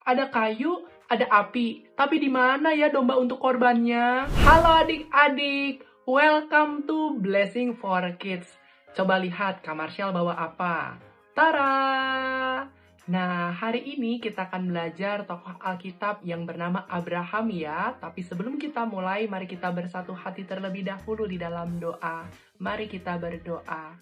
Ada kayu, ada api, tapi di mana ya domba untuk korbannya? Halo adik-adik, welcome to Blessing for Kids. Coba lihat Kak Marshall bawa apa? Tara! Nah, hari ini kita akan belajar tokoh Alkitab yang bernama Abraham ya. Tapi sebelum kita mulai, mari kita bersatu hati terlebih dahulu di dalam doa. Mari kita berdoa.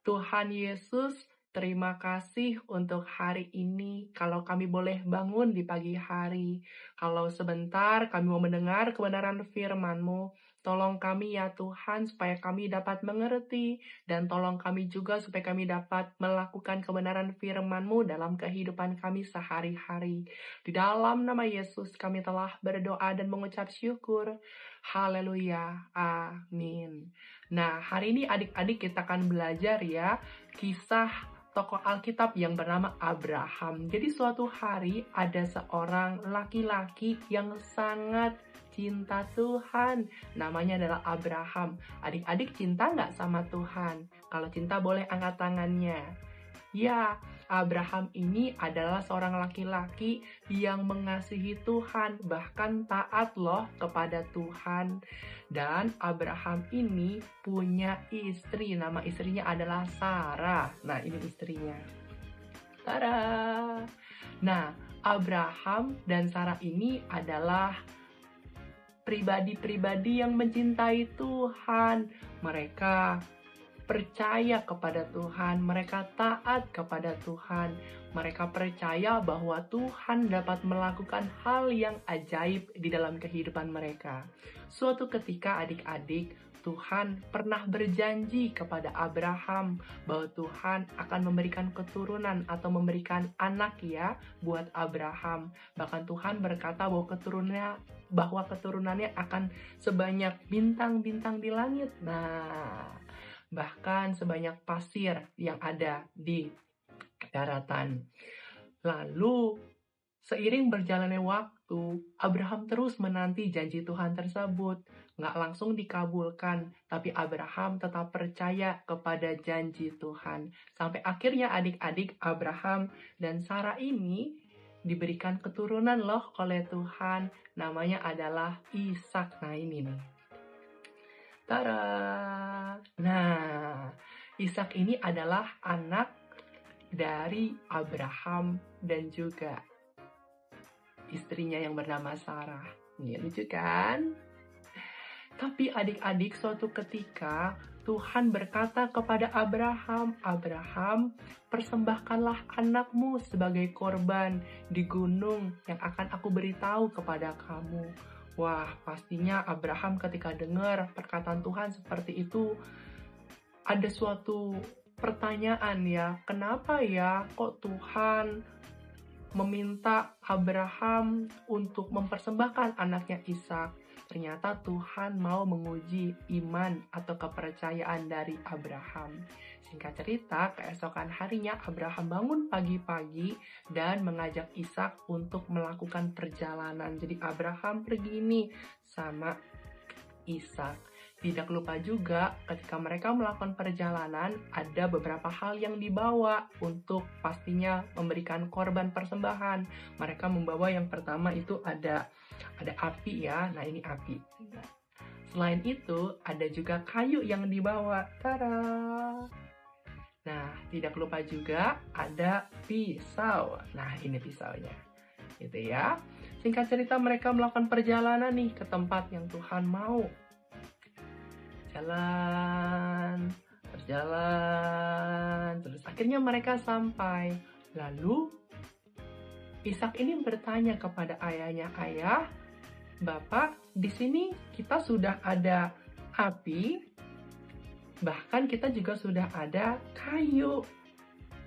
Tuhan Yesus, terima kasih untuk hari ini. Kalau kami boleh bangun di pagi hari, kalau sebentar kami mau mendengar kebenaran firman-Mu, tolong kami ya Tuhan supaya kami dapat mengerti, dan tolong kami juga supaya kami dapat melakukan kebenaran firman-Mu dalam kehidupan kami sehari-hari. Di dalam nama Yesus kami telah berdoa dan mengucap syukur. Haleluya. Amin. Nah, hari ini adik-adik kita akan belajar ya kisah tokoh Alkitab yang bernama Abraham. Jadi suatu hari ada seorang laki-laki yang sangat cinta Tuhan. Namanya adalah Abraham. Adik-adik cinta nggak sama Tuhan? Kalau cinta boleh angkat tangannya. Ya, Abraham ini adalah seorang laki-laki yang mengasihi Tuhan, bahkan taat loh kepada Tuhan. Dan Abraham ini punya istri, nama istrinya adalah Sarah. Nah, ini istrinya. Tada! Nah, Abraham dan Sarah ini adalah pribadi-pribadi yang mencintai Tuhan. Mereka percaya kepada Tuhan, mereka taat kepada Tuhan, mereka percaya bahwa Tuhan dapat melakukan hal yang ajaib di dalam kehidupan mereka. Suatu ketika adik-adik, Tuhan pernah berjanji kepada Abraham bahwa Tuhan akan memberikan keturunan atau memberikan anak ya buat Abraham. Bahkan Tuhan berkata bahwa keturunannya akan sebanyak bintang-bintang di langit. Nah, bahkan sebanyak pasir yang ada di daratan. Lalu, seiring berjalannya waktu, Abraham terus menanti janji Tuhan tersebut. Nggak langsung dikabulkan, tapi Abraham tetap percaya kepada janji Tuhan. Sampai akhirnya adik-adik Abraham dan Sarah ini diberikan keturunan loh oleh Tuhan. Namanya adalah Ishak. Nah ini nih. Tada! Nah, Ishak ini adalah anak dari Abraham dan juga istrinya yang bernama Sarah. Ini lucu kan? Tapi adik-adik, suatu ketika Tuhan berkata kepada Abraham, "Abraham, persembahkanlah anakmu sebagai korban di gunung yang akan aku beritahu kepada kamu." Wah, pastinya Abraham ketika dengar perkataan Tuhan seperti itu, ada suatu pertanyaan ya, kenapa ya kok Tuhan meminta Abraham untuk mempersembahkan anaknya Ishak? Ternyata Tuhan mau menguji iman atau kepercayaan dari Abraham. Singkat cerita, keesokan harinya Abraham bangun pagi-pagi dan mengajak Ishak untuk melakukan perjalanan. Jadi Abraham pergi nih sama Ishak. Tidak lupa juga ketika mereka melakukan perjalanan, ada beberapa hal yang dibawa untuk pastinya memberikan korban persembahan. Mereka membawa yang pertama itu ada api ya. Nah ini api. Selain itu ada juga kayu yang dibawa. Tada! Nah tidak lupa juga ada pisau. Nah ini pisaunya. Gitu ya. Singkat cerita mereka melakukan perjalanan nih ke tempat yang Tuhan mau. Berjalan, terus akhirnya mereka sampai. Lalu Ishak ini bertanya kepada ayahnya, "Ayah, Bapak, di sini kita sudah ada api, bahkan kita juga sudah ada kayu."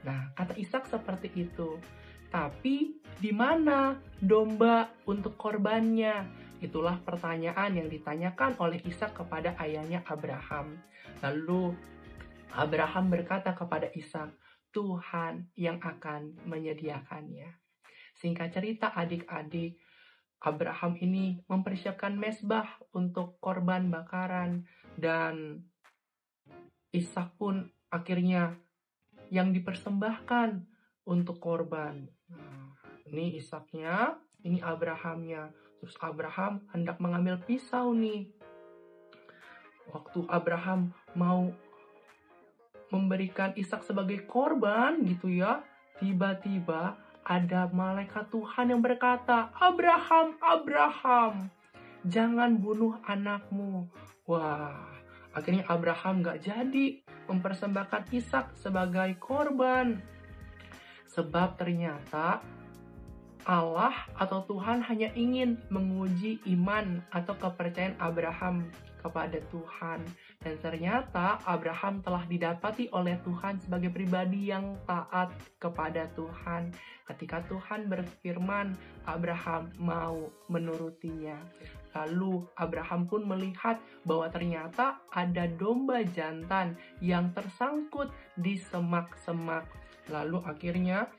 Nah, kata Ishak seperti itu. Tapi di mana domba untuk korbannya? Itulah pertanyaan yang ditanyakan oleh Ishak kepada ayahnya Abraham. Lalu Abraham berkata kepada Ishak, "Tuhan yang akan menyediakannya." Singkat cerita adik-adik, Abraham ini mempersiapkan mezbah untuk korban bakaran, dan Ishak pun akhirnya yang dipersembahkan untuk korban. Ini Ishaknya, ini Abrahamnya. Terus Abraham hendak mengambil pisau nih. Waktu Abraham mau memberikan Ishak sebagai korban gitu ya, tiba-tiba ada malaikat Tuhan yang berkata, Abraham, Abraham, jangan bunuh anakmu. Wah, akhirnya Abraham gak jadi mempersembahkan Ishak sebagai korban. Sebab ternyata Allah atau Tuhan hanya ingin menguji iman atau kepercayaan Abraham kepada Tuhan. Dan ternyata Abraham telah didapati oleh Tuhan sebagai pribadi yang taat kepada Tuhan. Ketika Tuhan berfirman, Abraham mau menurutinya. Lalu Abraham pun melihat bahwa ternyata ada domba jantan yang tersangkut di semak-semak. Lalu akhirnya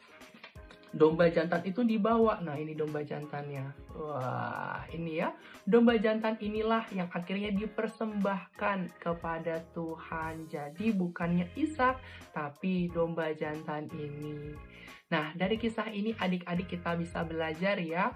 domba jantan itu dibawa. Nah, ini domba jantannya. Wah, ini ya. Domba jantan inilah yang akhirnya dipersembahkan kepada Tuhan. Jadi bukannya Ishak, tapi domba jantan ini. Nah, dari kisah ini adik-adik kita bisa belajar ya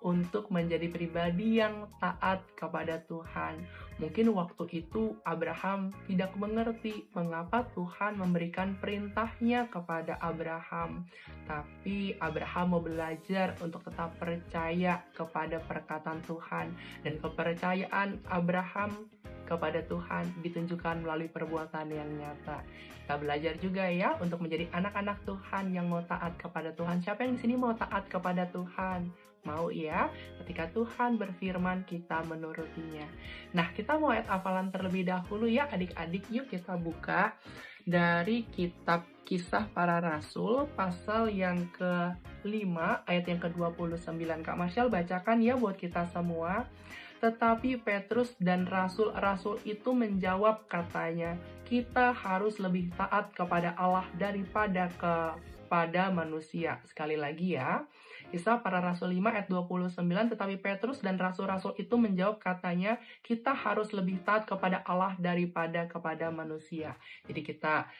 untuk menjadi pribadi yang taat kepada Tuhan. Mungkin waktu itu Abraham tidak mengerti mengapa Tuhan memberikan perintahnya kepada Abraham. Tapi Abraham mau belajar untuk tetap percaya kepada perkataan Tuhan. Dan kepercayaan Abraham kepada Tuhan ditunjukkan melalui perbuatan yang nyata. Kita belajar juga ya untuk menjadi anak-anak Tuhan yang mau taat kepada Tuhan. Siapa yang di sini mau taat kepada Tuhan? Mau ya, ketika Tuhan berfirman kita menurutinya. Nah, kita mau ayat hafalan terlebih dahulu ya adik-adik. Yuk kita buka dari kitab Kisah Para Rasul pasal yang ke-5 ayat yang ke-29. Kak Marshall bacakan ya buat kita semua. Tetapi Petrus dan rasul-rasul itu menjawab katanya, kita harus lebih taat kepada Allah daripada kepada manusia. Sekali lagi ya. Kisah Para Rasul 5 ayat 29, tetapi Petrus dan rasul-rasul itu menjawab katanya, kita harus lebih taat kepada Allah daripada kepada manusia. Jadi kita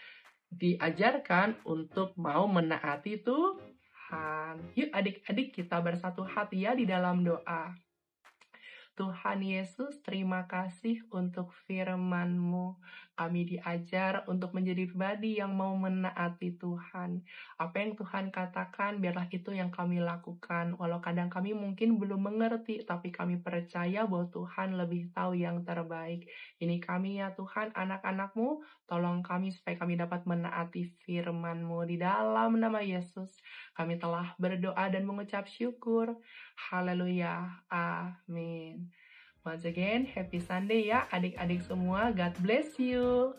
diajarkan untuk mau menaati Tuhan. Yuk adik-adik kita bersatu hati ya di dalam doa. Tuhan Yesus, terima kasih untuk firman-Mu. Kami diajar untuk menjadi pribadi yang mau menaati Tuhan. Apa yang Tuhan katakan, biarlah itu yang kami lakukan. Walau kadang kami mungkin belum mengerti, tapi kami percaya bahwa Tuhan lebih tahu yang terbaik. Ini kami ya Tuhan, anak-anak-Mu, tolong kami supaya kami dapat menaati firman-Mu. Di dalam nama Yesus, kami telah berdoa dan mengucap syukur. Haleluya. Amin. Once again, happy Sunday ya adik-adik semua. God bless you.